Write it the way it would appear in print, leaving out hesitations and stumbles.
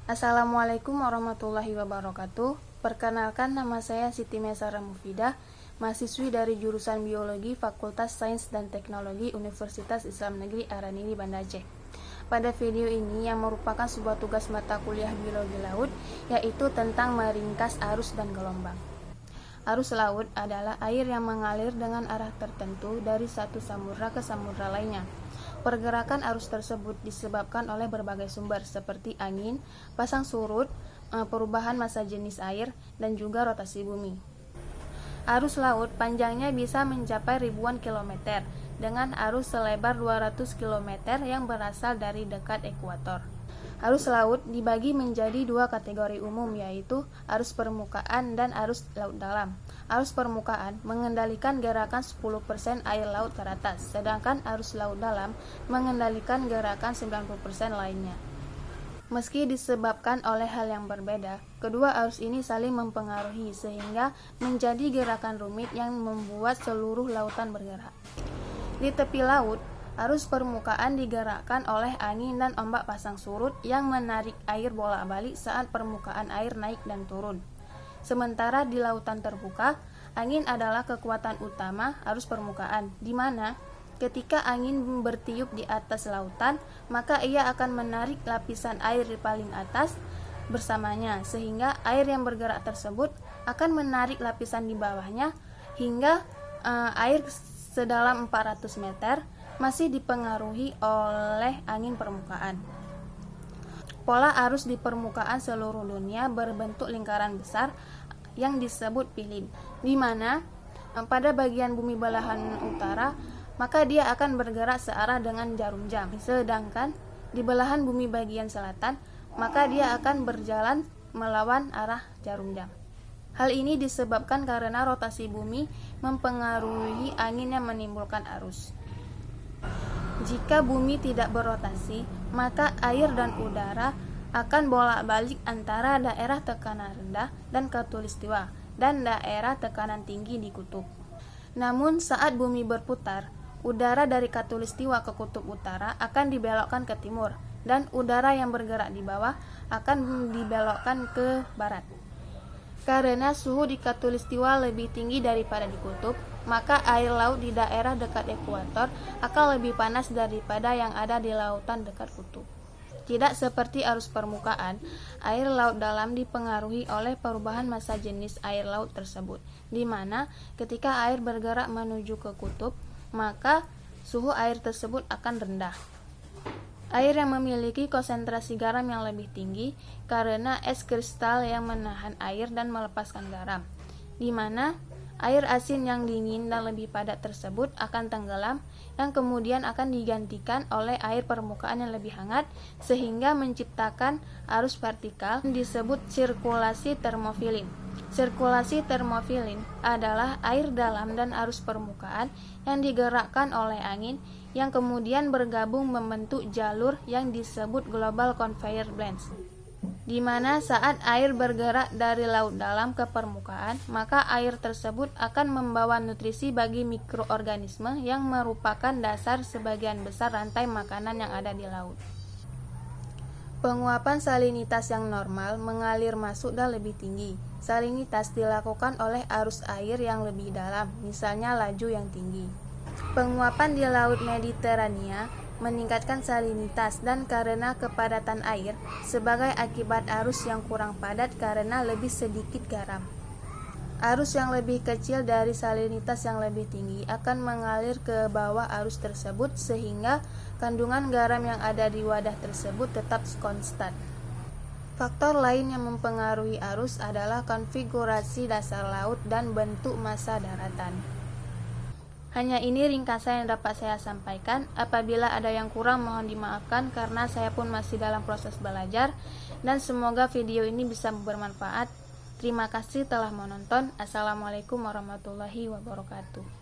Assalamualaikum warahmatullahi wabarakatuh. Perkenalkan, nama saya Siti Mesara Mufidah, mahasiswi dari jurusan Biologi Fakultas Sains dan Teknologi Universitas Islam Negeri Araniri, Banda Aceh. Pada video ini yang merupakan sebuah tugas mata kuliah Biologi Laut, yaitu tentang meringkas arus dan gelombang. Arus laut adalah air yang mengalir dengan arah tertentu dari satu samudra ke samudra lainnya. Pergerakan arus tersebut disebabkan oleh berbagai sumber seperti angin, pasang surut, perubahan massa jenis air, dan juga rotasi bumi. Arus laut panjangnya bisa mencapai ribuan kilometer dengan arus selebar 200 km yang berasal dari dekat ekuator. Arus laut dibagi menjadi dua kategori umum, yaitu arus permukaan dan arus laut dalam. Arus permukaan mengendalikan gerakan 10% air laut ke atas, sedangkan arus laut dalam mengendalikan gerakan 90% lainnya. Meski disebabkan oleh hal yang berbeda, kedua arus ini saling mempengaruhi sehingga menjadi gerakan rumit yang membuat seluruh lautan bergerak. Di tepi laut, arus permukaan digerakkan oleh angin dan ombak pasang surut yang menarik air bolak-balik saat permukaan air naik dan turun. Sementara di lautan terbuka, angin adalah kekuatan utama arus permukaan, di mana ketika angin bertiup di atas lautan, maka ia akan menarik lapisan air di paling atas bersamanya, sehingga air yang bergerak tersebut akan menarik lapisan di bawahnya hingga air sedalam 400 meter masih dipengaruhi oleh angin permukaan. Pola arus di permukaan seluruh dunia berbentuk lingkaran besar yang disebut pilin, di mana pada bagian bumi belahan utara maka dia akan bergerak searah dengan jarum jam, sedangkan di belahan bumi bagian selatan maka dia akan berjalan melawan arah jarum jam. Hal ini disebabkan karena rotasi bumi mempengaruhi angin yang menimbulkan arus. Jika bumi tidak berotasi, maka air dan udara akan bolak-balik antara daerah tekanan rendah dan khatulistiwa dan daerah tekanan tinggi di kutub. Namun saat bumi berputar, udara dari khatulistiwa ke kutub utara akan dibelokkan ke timur dan udara yang bergerak di bawah akan dibelokkan ke barat. Karena suhu di khatulistiwa lebih tinggi daripada di kutub, maka air laut di daerah dekat ekuator akan lebih panas daripada yang ada di lautan dekat kutub. Tidak seperti arus permukaan, air laut dalam dipengaruhi oleh perubahan massa jenis air laut tersebut, di mana ketika air bergerak menuju ke kutub, maka suhu air tersebut akan rendah. Air yang memiliki konsentrasi garam yang lebih tinggi karena es kristal yang menahan air dan melepaskan garam, di mana air asin yang dingin dan lebih padat tersebut akan tenggelam, yang kemudian akan digantikan oleh air permukaan yang lebih hangat sehingga menciptakan arus vertikal disebut sirkulasi termofilin. Sirkulasi termofilin adalah air dalam dan arus permukaan yang digerakkan oleh angin yang kemudian bergabung membentuk jalur yang disebut global conveyor belts, di mana saat air bergerak dari laut dalam ke permukaan, maka air tersebut akan membawa nutrisi bagi mikroorganisme yang merupakan dasar sebagian besar rantai makanan yang ada di laut. Penguapan salinitas yang normal mengalir masuk dan lebih tinggi. Salinitas dilakukan oleh arus air yang lebih dalam, misalnya laju yang tinggi. Penguapan di Laut Mediterania meningkatkan salinitas dan karena kepadatan air sebagai akibat arus yang kurang padat karena lebih sedikit garam. Arus yang lebih kecil dari salinitas yang lebih tinggi akan mengalir ke bawah arus tersebut sehingga kandungan garam yang ada di wadah tersebut tetap konstan. Faktor lain yang mempengaruhi arus adalah konfigurasi dasar laut dan bentuk massa daratan. Hanya ini ringkasan yang dapat saya sampaikan. Apabila ada yang kurang mohon dimaafkan karena saya pun masih dalam proses belajar, dan semoga video ini bisa bermanfaat. Terima kasih telah menonton. Assalamualaikum warahmatullahi wabarakatuh.